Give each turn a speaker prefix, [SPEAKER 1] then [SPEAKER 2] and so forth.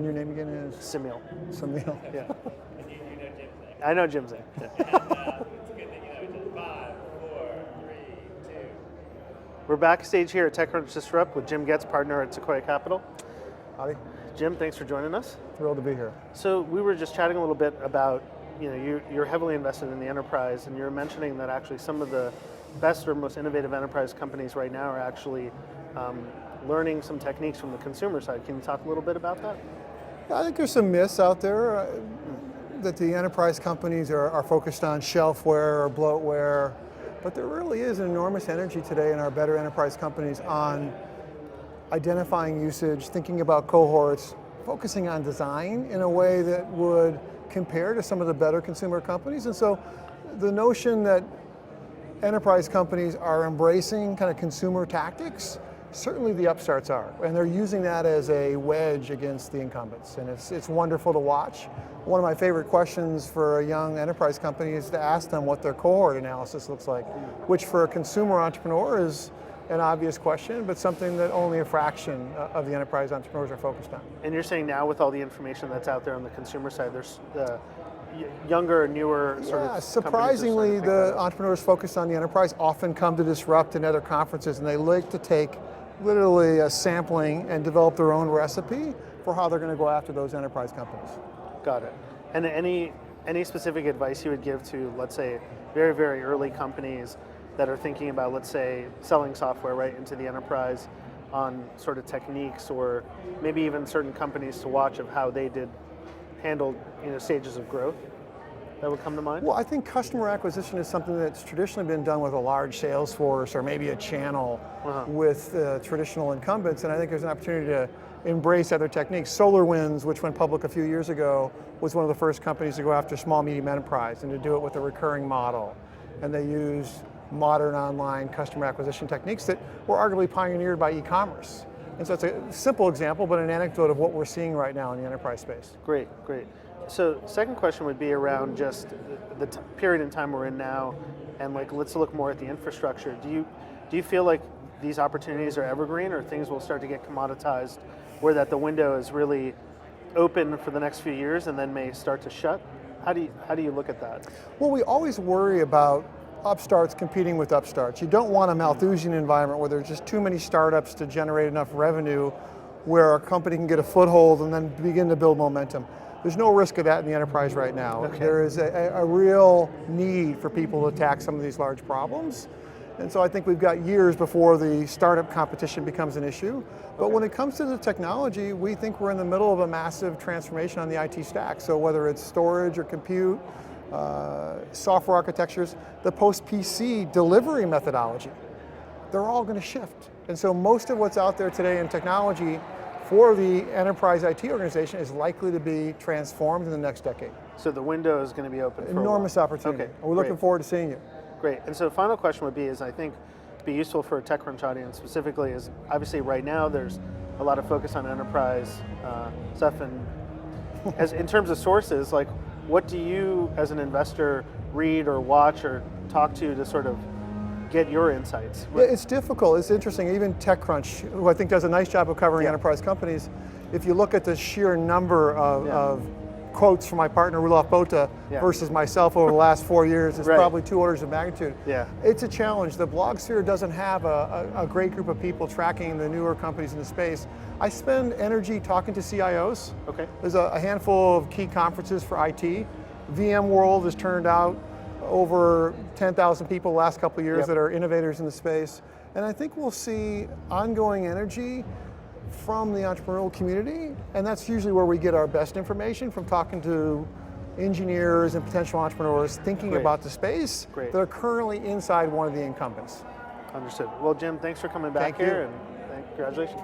[SPEAKER 1] And your name again is?
[SPEAKER 2] Semil.
[SPEAKER 1] Semil.
[SPEAKER 2] Yeah.
[SPEAKER 3] And you know Jim's name.
[SPEAKER 2] I know Jim's name. Yeah.
[SPEAKER 3] And it's good that you know each other. 5, 4, 3, 2.
[SPEAKER 2] We're backstage here at TechCrunch Disrupt with Jim Goetz, partner at Sequoia Capital.
[SPEAKER 1] Howdy.
[SPEAKER 2] Jim, thanks for joining us.
[SPEAKER 1] Thrilled to be here.
[SPEAKER 2] So we were just chatting a little bit about, you're heavily invested in the enterprise, and you're mentioning that actually some of the best or most innovative enterprise companies right now are actually learning some techniques from the consumer side. Can you talk a little bit about that?
[SPEAKER 1] I think there's some myths out there that the enterprise companies are focused on shelfware or bloatware, but there really is an enormous energy today in our better enterprise companies on identifying usage, thinking about cohorts, focusing on design in a way that would compare to some of the better consumer companies. And so the notion that enterprise companies are embracing kind of consumer tactics, certainly the upstarts are, and they're using that as a wedge against the incumbents, and it's wonderful to watch. One of my favorite questions for a young enterprise company is to ask them what their cohort analysis looks like, which for a consumer entrepreneur is an obvious question, but something that only a fraction of the enterprise entrepreneurs are focused on.
[SPEAKER 2] And you're saying now with all the information that's out there on the consumer side, there's younger, newer sort of
[SPEAKER 1] surprisingly, the entrepreneurs focused on the enterprise often come to Disrupt and other conferences, and they like to take literally a sampling and develop their own recipe for how they're going to go after those enterprise companies.
[SPEAKER 2] Got it. And any specific advice you would give to, let's say, very, very early companies that are thinking about, let's say, selling software right into the enterprise on sort of techniques, or maybe even certain companies to watch of how they handled stages of growth that would come to mind?
[SPEAKER 1] Well, I think customer acquisition is something that's traditionally been done with a large sales force or maybe a channel with traditional incumbents, and I think there's an opportunity to embrace other techniques. SolarWinds, which went public a few years ago, was one of the first companies to go after small, medium enterprise and to do it with a recurring model. And they used modern online customer acquisition techniques that were arguably pioneered by e-commerce. And so it's a simple example, but an anecdote of what we're seeing right now in the enterprise space.
[SPEAKER 2] Great, great. So second question would be around just the period in time we're in now, and let's look more at the infrastructure. Do you feel like these opportunities are evergreen, or things will start to get commoditized, where that the window is really open for the next few years and then may start to shut? How do you look at that? Well,
[SPEAKER 1] we always worry about upstarts competing with upstarts. You don't want a Malthusian environment where there's just too many startups to generate enough revenue where a company can get a foothold and then begin to build momentum. There's no risk of that in the enterprise right now. Okay. There is a real need for people to attack some of these large problems. And so I think we've got years before the startup competition becomes an issue. But when it comes to the technology, we think we're in the middle of a massive transformation on the IT stack. So whether it's storage or compute, software architectures, the post-PC delivery methodology, they're all going to shift. And so most of what's out there today in technology for the enterprise IT organization is likely to be transformed in the next decade.
[SPEAKER 2] So the window is going to be open for
[SPEAKER 1] enormous opportunity.
[SPEAKER 2] Okay,
[SPEAKER 1] we're looking forward to seeing you.
[SPEAKER 2] Great. And so the final question would be, I think be useful for a TechCrunch audience specifically, is obviously right now there's a lot of focus on enterprise stuff, and in terms of sources, what do you as an investor read or watch or talk to sort of get your insights?
[SPEAKER 1] Yeah, it's difficult. It's interesting. Even TechCrunch, who I think does a nice job of covering enterprise companies, if you look at the sheer number of quotes from my partner Rudolf Botha versus myself over the last 4 years, it's probably 2 orders of magnitude.
[SPEAKER 2] Yeah.
[SPEAKER 1] It's a challenge. The blog sphere doesn't have a great group of people tracking the newer companies in the space. I spend energy talking to CIOs.
[SPEAKER 2] Okay.
[SPEAKER 1] There's a handful of key conferences for IT. VMworld has turned out over 10,000 people the last couple of years that are innovators in the space. And I think we'll see ongoing energy from the entrepreneurial community, and that's usually where we get our best information, from talking to engineers and potential entrepreneurs thinking about the space that are currently inside one of the incumbents.
[SPEAKER 2] Understood. Well, Jim, thanks for coming back here, and congratulations.